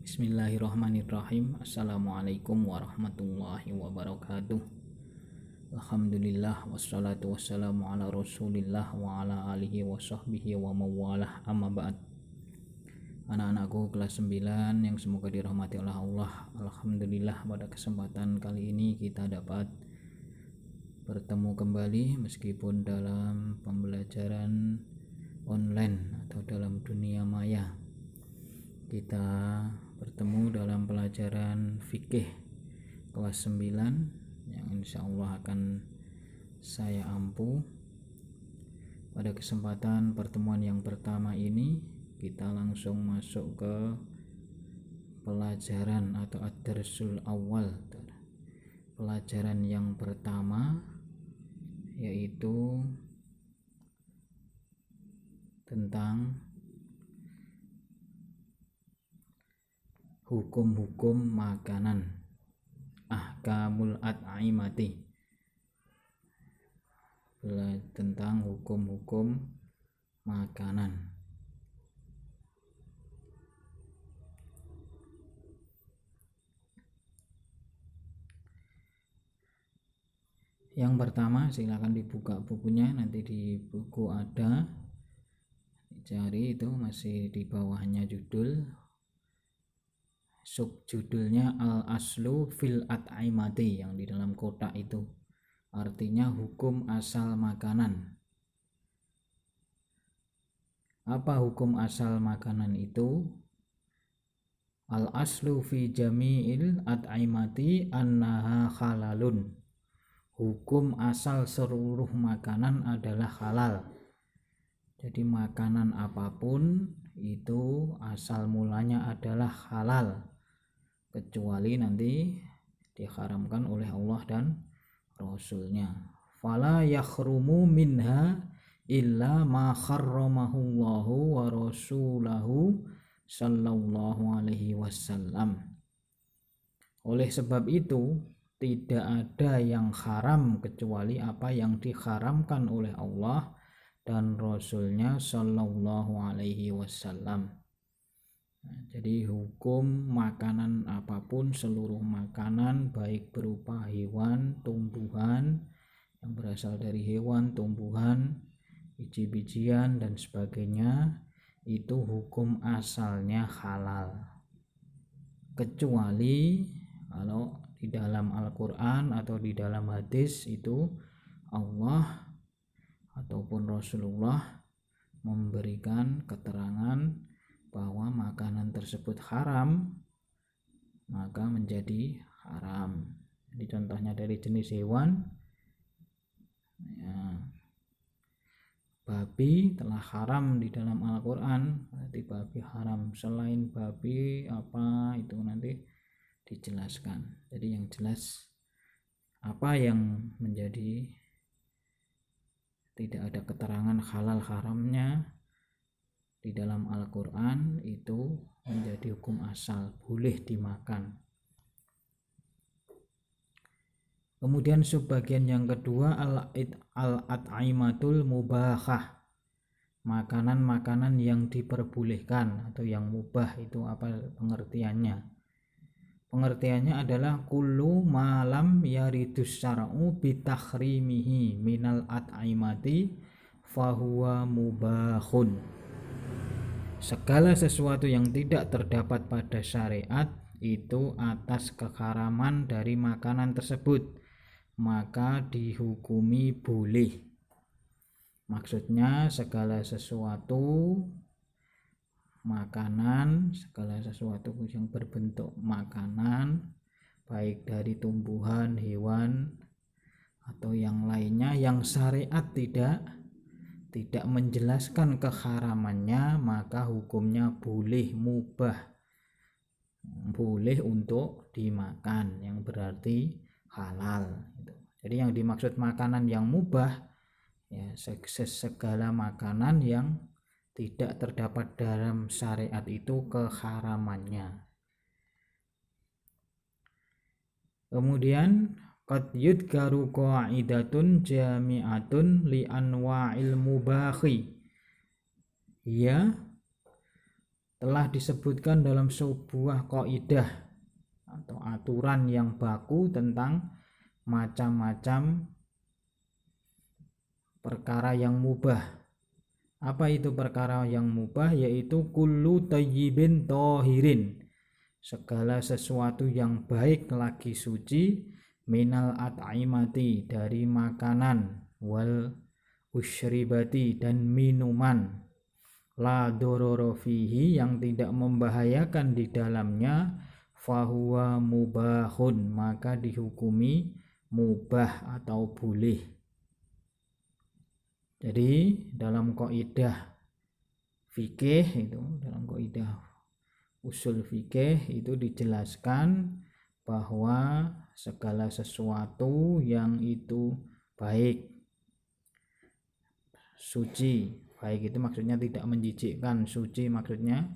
Bismillahirrahmanirrahim. Assalamualaikum warahmatullahi wabarakatuh. Alhamdulillah wassalatu wassalamu ala rasulillah wa ala alihi wa sahbihi wa mawalah, amma ba'd. Anak-anakku kelas 9 yang semoga dirahmati oleh Allah. Alhamdulillah, pada kesempatan kali ini kita dapat bertemu kembali meskipun dalam pembelajaran online atau dalam dunia maya. Kita bertemu dalam pelajaran fikih kelas 9 yang insya Allah akan saya ampu. Pada kesempatan pertemuan yang pertama ini kita langsung masuk ke pelajaran atau ad-darsul awal. Pelajaran yang pertama yaitu tentang hukum-hukum makanan, ahkamul at'imati, tentang hukum-hukum makanan. Yang pertama, silakan dibuka bukunya, nanti di buku ada, dicari, itu masih di bawahnya judul. Subjudulnya al-aslu fil at'imati, yang di dalam kotak itu artinya hukum asal makanan. Apa hukum asal makanan itu? Al-aslu fi jami'il at'imati annaha halalun. Hukum asal seluruh makanan adalah halal. Jadi makanan apapun itu asal mulanya adalah halal, kecuali nanti diharamkan oleh Allah dan Rasulnya. Fala yakhrumu minha illa ma kharramahullahu wa rasulahu sallallahu alaihi wasallam. Oleh sebab itu tidak ada yang haram kecuali apa yang diharamkan oleh Allah dan Rasulnya sallallahu alaihi wasallam. Jadi hukum makanan apapun, seluruh makanan baik berupa hewan, tumbuhan yang berasal dari hewan, tumbuhan, biji-bijian dan sebagainya, itu hukum asalnya halal. Kecuali kalau di dalam Al-Quran atau di dalam hadis itu Allah ataupun Rasulullah memberikan keterangan bahwa makanan tersebut haram, maka menjadi haram. Jadi contohnya dari jenis hewan, ya, babi telah haram di dalam Al-Quran, berarti babi haram. Selain babi apa itu nanti dijelaskan. Jadi yang jelas apa yang menjadi tidak ada keterangan halal haramnya di dalam Al-Quran itu menjadi hukum asal, boleh dimakan. Kemudian subbagian yang kedua al-at'imatul mubahah, makanan-makanan yang diperbolehkan atau yang mubah. Itu apa pengertiannya? Pengertiannya adalah kullu malam yaridus syara'u bitakhrimihi minal at'imati fahuwa mubahun. Segala sesuatu yang tidak terdapat pada syariat itu atas keharaman dari makanan tersebut, maka dihukumi boleh. Maksudnya segala sesuatu makanan, segala sesuatu yang berbentuk makanan, baik dari tumbuhan, hewan atau yang lainnya yang syariat tidak menjelaskan keharamannya, maka hukumnya boleh, mubah, boleh untuk dimakan, yang berarti halal. Jadi yang dimaksud makanan yang mubah ya segala makanan yang tidak terdapat dalam syariat itu keharamannya. Kemudian qad yudkaru qa'idatun jami'atun li anwa'il mubahi, ya telah disebutkan dalam sebuah kaidah atau aturan yang baku tentang macam-macam perkara yang mubah. Apa itu perkara yang mubah? Yaitu kullu tayyibin tohirin, segala sesuatu yang baik lagi suci, minal at'imati, dari makanan, wal usyribati, dan minuman, la dororo fihi, yang tidak membahayakan di dalamnya, fahuwa mubahun, maka dihukumi mubah atau boleh. Jadi dalam kaidah fikih itu, dalam kaidah usul fikih itu dijelaskan bahwa segala sesuatu yang itu baik, suci, baik itu maksudnya tidak menjijikkan, suci maksudnya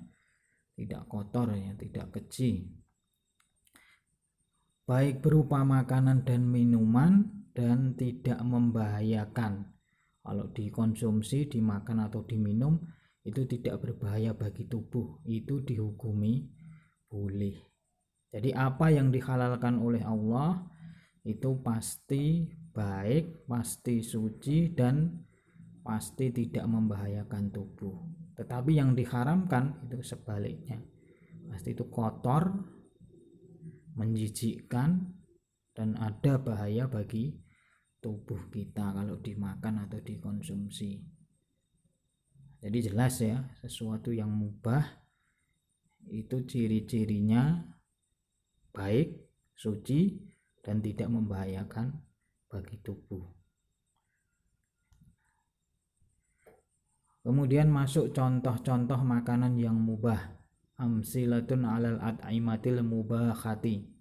tidak kotor ya, tidak keji, baik berupa makanan dan minuman, dan tidak membahayakan. Kalau dikonsumsi, dimakan atau diminum itu tidak berbahaya bagi tubuh, itu dihukumi boleh. Jadi apa yang dihalalkan oleh Allah itu pasti baik, pasti suci, dan pasti tidak membahayakan tubuh. Tetapi yang diharamkan itu sebaliknya, pasti itu kotor, menjijikkan, dan ada bahaya bagi tubuh kita kalau dimakan atau dikonsumsi. Jadi jelas ya, sesuatu yang mubah itu ciri-cirinya baik, suci, dan tidak membahayakan bagi tubuh. Kemudian masuk contoh-contoh makanan yang mubah. Amsilatun alal at'imatil mubahati.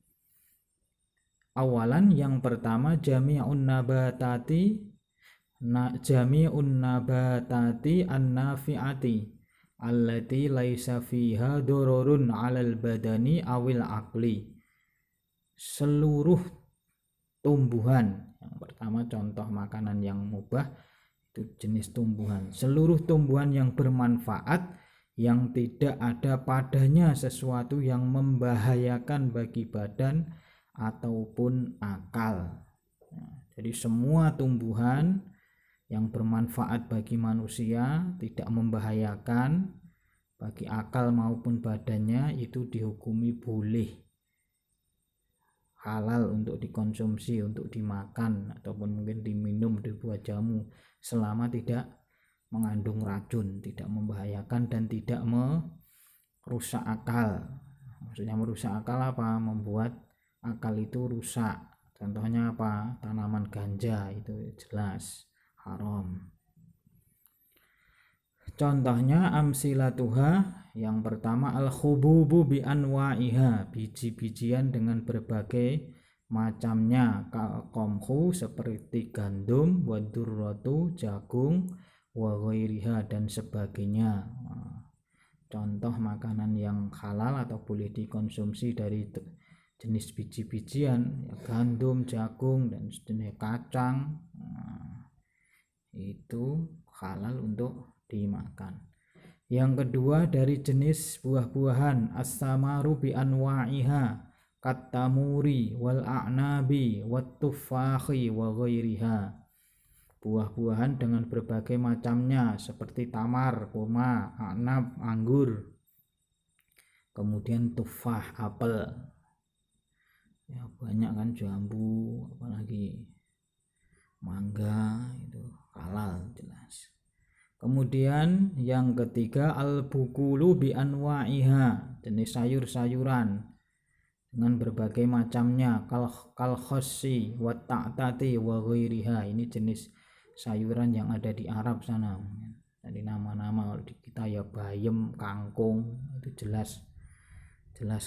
Awalan, yang pertama, jami'un nabatati an-nafi'ati allati laisa fiha dororun 'alal badani awil aqli. Seluruh tumbuhan, yang pertama contoh makanan yang mubah itu jenis tumbuhan, seluruh tumbuhan yang bermanfaat, yang tidak ada padanya sesuatu yang membahayakan bagi badan ataupun akal. Jadi semua tumbuhan yang bermanfaat bagi manusia, tidak membahayakan bagi akal maupun badannya, itu dihukumi boleh, halal untuk dikonsumsi, untuk dimakan ataupun mungkin diminum, dibuat jamu, selama tidak mengandung racun, tidak membahayakan, dan tidak merusak akal. Maksudnya merusak akal apa? Membuat akal itu rusak. Contohnya apa? Tanaman ganja itu jelas haram. Contohnya amsilatuha, yang pertama al-khububu bi anwa'iha, biji-bijian dengan berbagai macamnya, kal-qamhu seperti gandum, wadurratu jagung, wa ghairiha dan sebagainya. Contoh makanan yang halal atau boleh dikonsumsi dari jenis biji-bijian ya, gandum, jagung, dan sejenis kacang, itu halal untuk dimakan. Yang kedua, dari jenis buah-buahan, as-samaru bi anwa'iha katamuri wal a'nabi wat tufahi wa ghairiha. Buah-buahan dengan berbagai macamnya seperti tamar, kurma, a'nab, anggur, kemudian tufah, apel. Ya banyak kan, jambu, apalagi mangga, itu halal jelas. Kemudian yang ketiga al-bukulu bi anwa'iha, jenis sayur-sayuran dengan berbagai macamnya, kal khossi wa ta'tati wa ghairiha. Ini jenis sayuran yang ada di Arab sana. Jadi nama-nama kalau di kita ya bayam, kangkung, itu jelas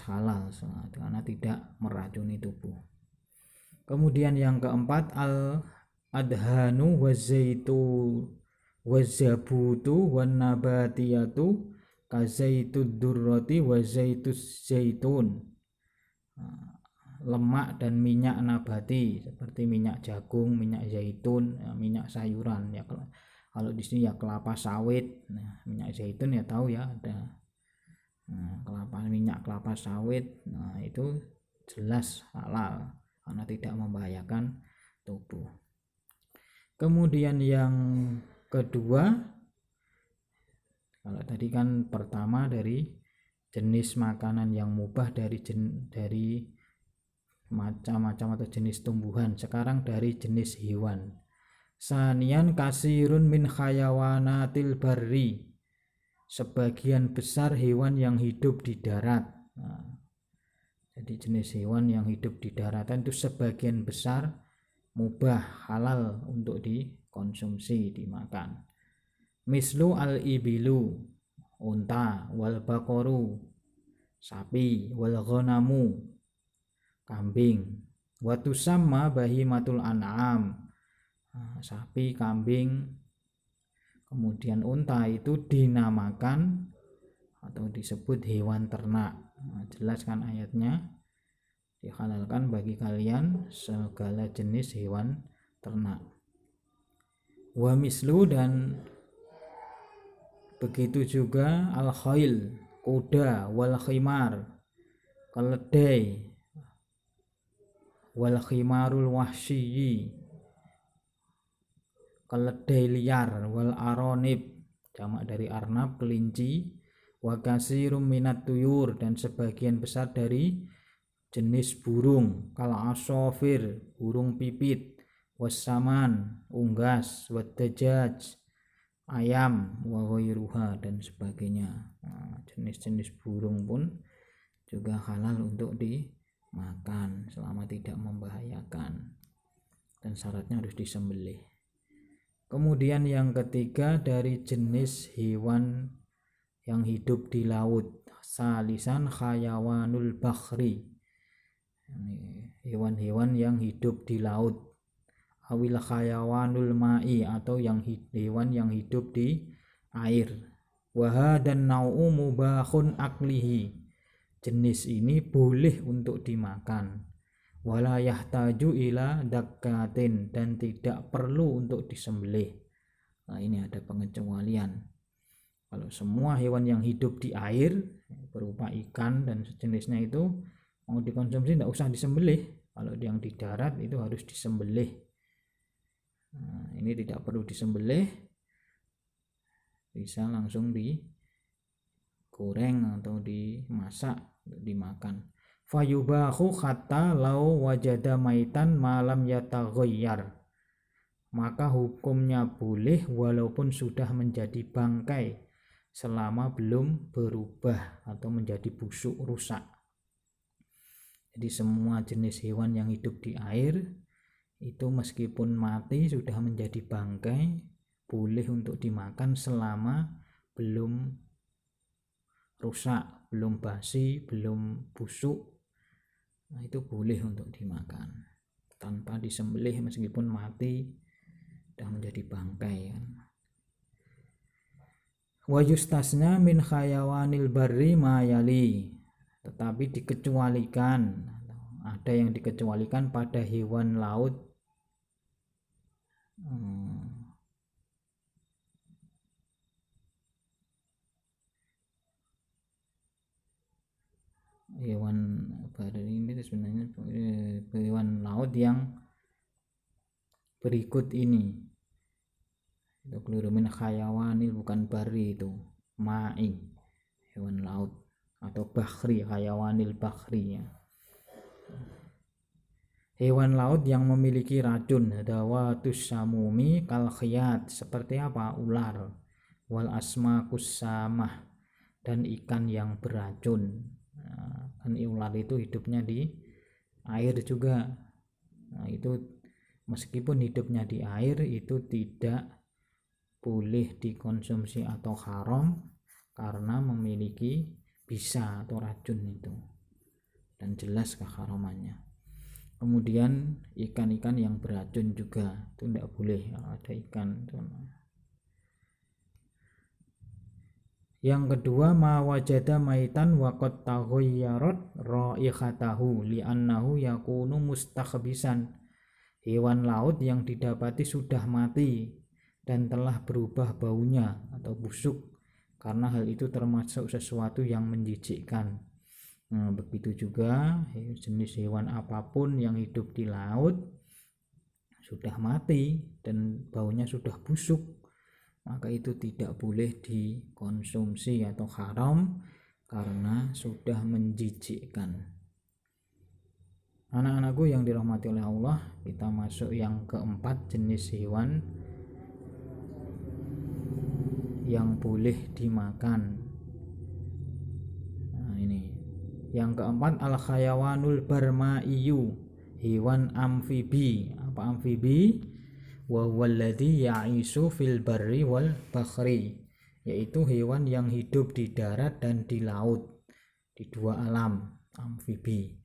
halal karena tidak meracuni tubuh. Kemudian yang keempat al-adhanu wazabutu wan nabatiyatu kazaitud durrati wazaitus zaitun. Lemak dan minyak nabati seperti minyak jagung, minyak zaitun, minyak sayuran ya. Kalau di sini ya kelapa sawit. Nah, minyak zaitun ya tahu ya, ada minyak kelapa sawit, itu jelas halal karena tidak membahayakan tubuh. Kemudian yang kedua, kalau tadi kan pertama dari jenis makanan yang mubah dari macam-macam atau jenis tumbuhan, sekarang dari jenis hewan. Sanian kasirun min khayawanatil barri, sebagian besar hewan yang hidup di darat. Jadi jenis hewan yang hidup di daratan itu sebagian besar mubah, halal untuk dikonsumsi, dimakan. Mislu al-ibilu, unta, wal bakoru, sapi, wal ghanamu, kambing, watusamma bahimatul an'am, sapi, kambing, kemudian unta itu dinamakan atau disebut hewan ternak. Jelas kan ayatnya, dihalalkan bagi kalian segala jenis hewan ternak. Wa mislu, dan begitu juga al-khail, kuda, wal khimar, keledai, wal khimarul wahsyi, keledai liar, wal aronib, jamak dari arnab, kelinci, wa kasirum minat tuyur, dan sebagian besar dari jenis burung, kal asofir, burung pipit, wassaman, unggas, wadajaj, ayam, wa ghairuha, dan sebagainya. Jenis-jenis burung pun juga halal untuk dimakan selama tidak membahayakan, dan syaratnya harus disembelih. Kemudian yang ketiga dari jenis hewan yang hidup di laut, salisan khayawanul bakhri, hewan-hewan yang hidup di laut, awil khayawanul ma'i, atau hewan yang hidup di air. Wahadan nau'u mubahun aklihi, jenis ini boleh untuk dimakan. Wala yahtaju ila dakatin, dan tidak perlu untuk disembelih. Ini ada pengecualian. Kalau semua hewan yang hidup di air berupa ikan dan sejenisnya itu mau dikonsumsi tidak usah disembelih. Kalau yang di darat itu harus disembelih. Ini tidak perlu disembelih, bisa langsung digoreng atau dimasak untuk dimakan. Fayubahu hatta lau wajada maitan malam yataghayyar, maka hukumnya boleh walaupun sudah menjadi bangkai selama belum berubah atau menjadi busuk, rusak. Jadi semua jenis hewan yang hidup di air itu meskipun mati sudah menjadi bangkai boleh untuk dimakan selama belum rusak, belum basi, belum busuk. Itu boleh untuk dimakan tanpa disembelih meskipun mati sudah menjadi bangkai. Wa yustasna min khayawanil barri ma yali, tetapi dikecualikan, ada yang dikecualikan pada hewan laut hewan bari ini sebenarnya hewan laut yang berikut ini. Itu keliru, min khayawanil, bukan bari, itu ma'i, hewan laut, atau bakhri, khayawanil bakhri ya. Hewan laut yang memiliki racun, dawatus samumi kal khiyat, seperti apa? Ular, wal asmakus samah, dan ikan yang beracun. Kan ular itu hidupnya di air juga. Itu meskipun hidupnya di air itu tidak boleh dikonsumsi atau haram karena memiliki bisa atau racun itu, dan jelas keharamannya. Kemudian ikan-ikan yang beracun juga itu tidak boleh, ada ikan itu. Yang kedua, ma wajada maitan wa qad taghayyarat raihatahu li'annahu yakunu mustakhbisan, hewan laut yang didapati sudah mati dan telah berubah baunya atau busuk karena hal itu termasuk sesuatu yang menjijikkan. Nah, begitu juga jenis hewan apapun yang hidup di laut sudah mati dan baunya sudah busuk, maka itu tidak boleh dikonsumsi atau haram karena sudah menjijikkan. Anak-anakku yang dirahmati oleh Allah, kita masuk yang keempat, jenis hewan yang boleh dimakan. Nah, ini yang keempat, al khayawanul barmaiyu, hewan amfibi. Apa amfibi? Wa huwallazi ya'isu fil barri wal bakhri, yaitu hewan yang hidup di darat dan di laut, di dua alam, amfibi.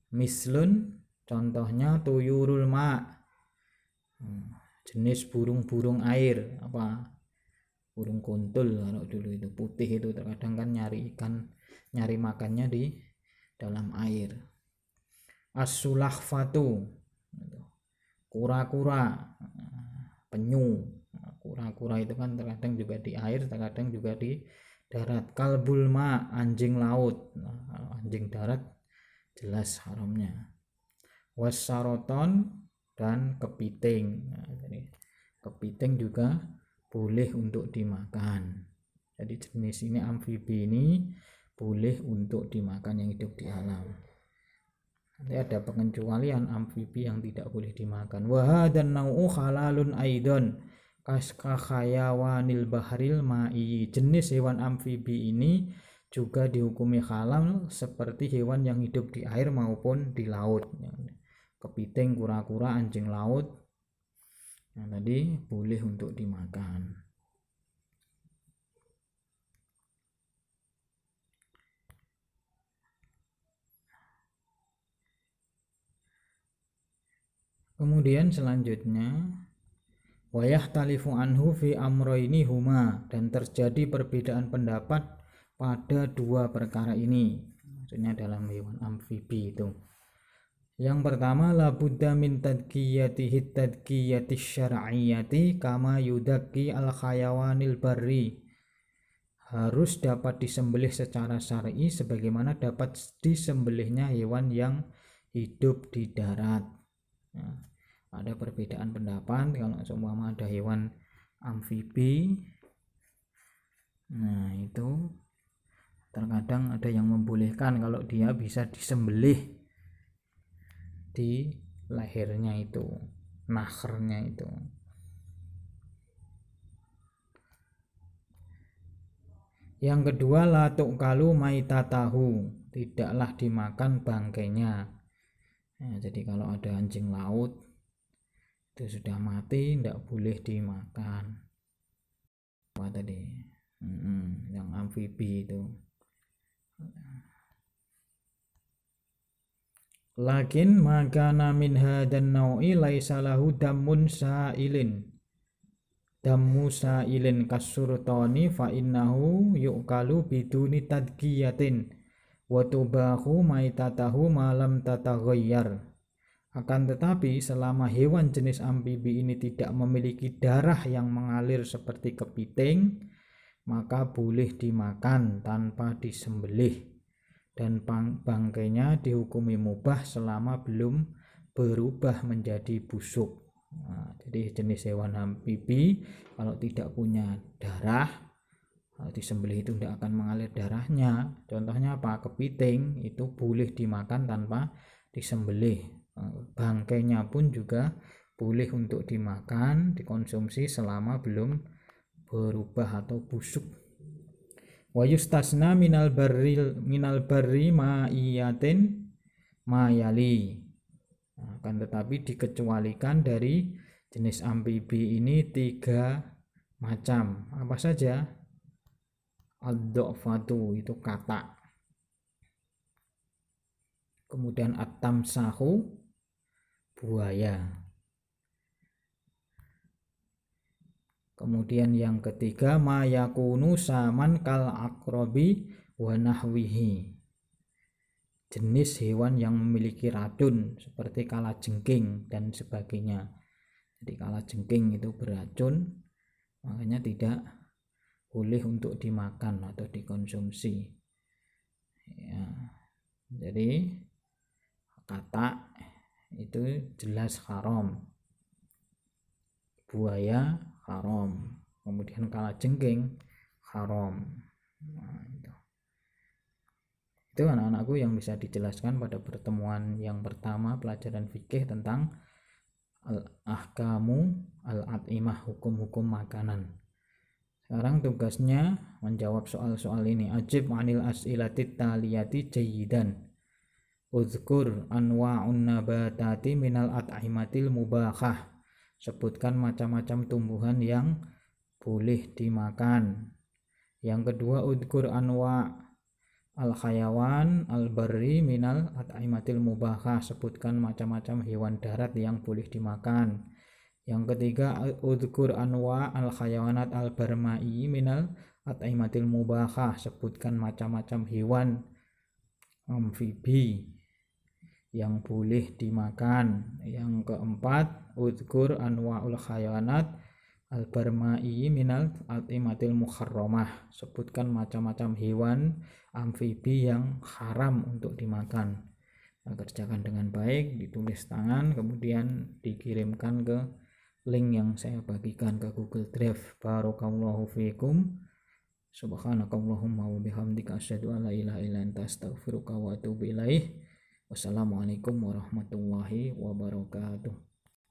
Mislun, contohnya tuyurul ma, jenis burung-burung air. Apa? Burung kuntul kalau dulu itu putih itu, terkadang kan nyari ikan, nyari makannya di dalam air. As-sulahfatu, kura-kura, penyu. Kura-kura itu kan terkadang juga di air, terkadang juga di darat. Kalbul ma, anjing laut. Anjing darat jelas haramnya. Wassaroton, dan kepiting. Jadi kepiting juga boleh untuk dimakan. Jadi jenis ini amfibi ini boleh untuk dimakan yang hidup di alam. Nanti ada pengecualian amfibi yang tidak boleh dimakan. Wahadan nau'u halalun aidon kaskhayawanil bahril ma'i, jenis hewan amfibi ini juga dihukumi halal seperti hewan yang hidup di air maupun di laut. Kepiting, kura-kura, anjing laut, nah tadi boleh untuk dimakan. Kemudian selanjutnya, wayah talifu anhu fi amroini huma, dan terjadi perbedaan pendapat pada dua perkara ini, maksudnya dalam hewan amfibi itu. Yang pertama, la budda min tadqiyatihi tadqiyati syar'iyyati kama yudaqi al khayawanil barri, harus dapat disembelih secara syar'i sebagaimana dapat disembelihnya hewan yang hidup di darat. Nah, ada perbedaan pendapat kalau seumpama ada hewan amfibi, nah itu terkadang ada yang membolehkan kalau dia bisa disembelih di lehernya itu, nahrnya itu. Yang kedua, la tu'kalu maitatahu, tidaklah dimakan bangkainya. Nah, jadi kalau ada anjing laut itu sudah mati, tidak boleh dimakan. Apa tadi? Yang amfibi itu. Lakin makana min hadan nau'i laisa lahu damun sa'ilin. Dammu sa'ilin kasurtani fa innahu yu'kalu biduni tadqiyatin wa tubahu maitatahu malam tataghayyar. Akan tetapi selama hewan jenis amfibi ini tidak memiliki darah yang mengalir seperti kepiting, maka boleh dimakan tanpa disembelih, dan bangkainya dihukumi mubah selama belum berubah menjadi busuk. Nah, jadi jenis hewan amfibi kalau tidak punya darah, disembelih itu tidak akan mengalir darahnya. Contohnya apa? Kepiting itu boleh dimakan tanpa disembelih. Bangkainya pun juga boleh untuk dimakan, dikonsumsi selama belum berubah atau busuk. Wa yustasna minal barri ma'iyatin mayali. Akan tetapi dikecualikan dari jenis amfibi ini 3 macam. Apa saja? Ad-dha'fatu, itu katak. Kemudian at-tamsahu, buaya. Kemudian yang ketiga, ma yakunu saman kal akrobi wa nahwihi, jenis hewan yang memiliki racun seperti kalajengking dan sebagainya. Jadi kalajengking itu beracun, makanya tidak boleh untuk dimakan atau dikonsumsi. Ya, jadi katak itu jelas haram, buaya haram, kemudian kalajengking haram. Nah, itu anak-anakku yang bisa dijelaskan pada pertemuan yang pertama pelajaran fikih tentang al-ahkamu al-at'imah, hukum-hukum makanan. Sekarang tugasnya menjawab soal-soal ini. Ajib anil as'ilatit taliyati jayidan. Uzkur anwa'un nabatati minal at'imatil mubahah. Sebutkan macam-macam tumbuhan yang boleh dimakan. Yang kedua, uzkur anwa' al-hayawan al-barri minal at'imatil mubahah. Sebutkan macam-macam hewan darat yang boleh dimakan. Yang ketiga, uzkur anwa' al-hayawanat al-barma'i minal at'imatil mubahah. Sebutkan macam-macam hewan amfibi yang boleh dimakan. Yang keempat, uzkur anwa'ul hayawanat al-barma'i minal at'imatil muharramah. Sebutkan macam-macam hewan amfibi yang haram untuk dimakan. Nah, kerjakan dengan baik, ditulis tangan, kemudian dikirimkan ke link yang saya bagikan ke Google Drive. Barakallahu fiikum. Subhanakallahumma wa bihamdika asyhadu an la ilaha illa anta astaghfiruka wa atubu ilaik. Wassalamualaikum warahmatullahi wabarakatuh.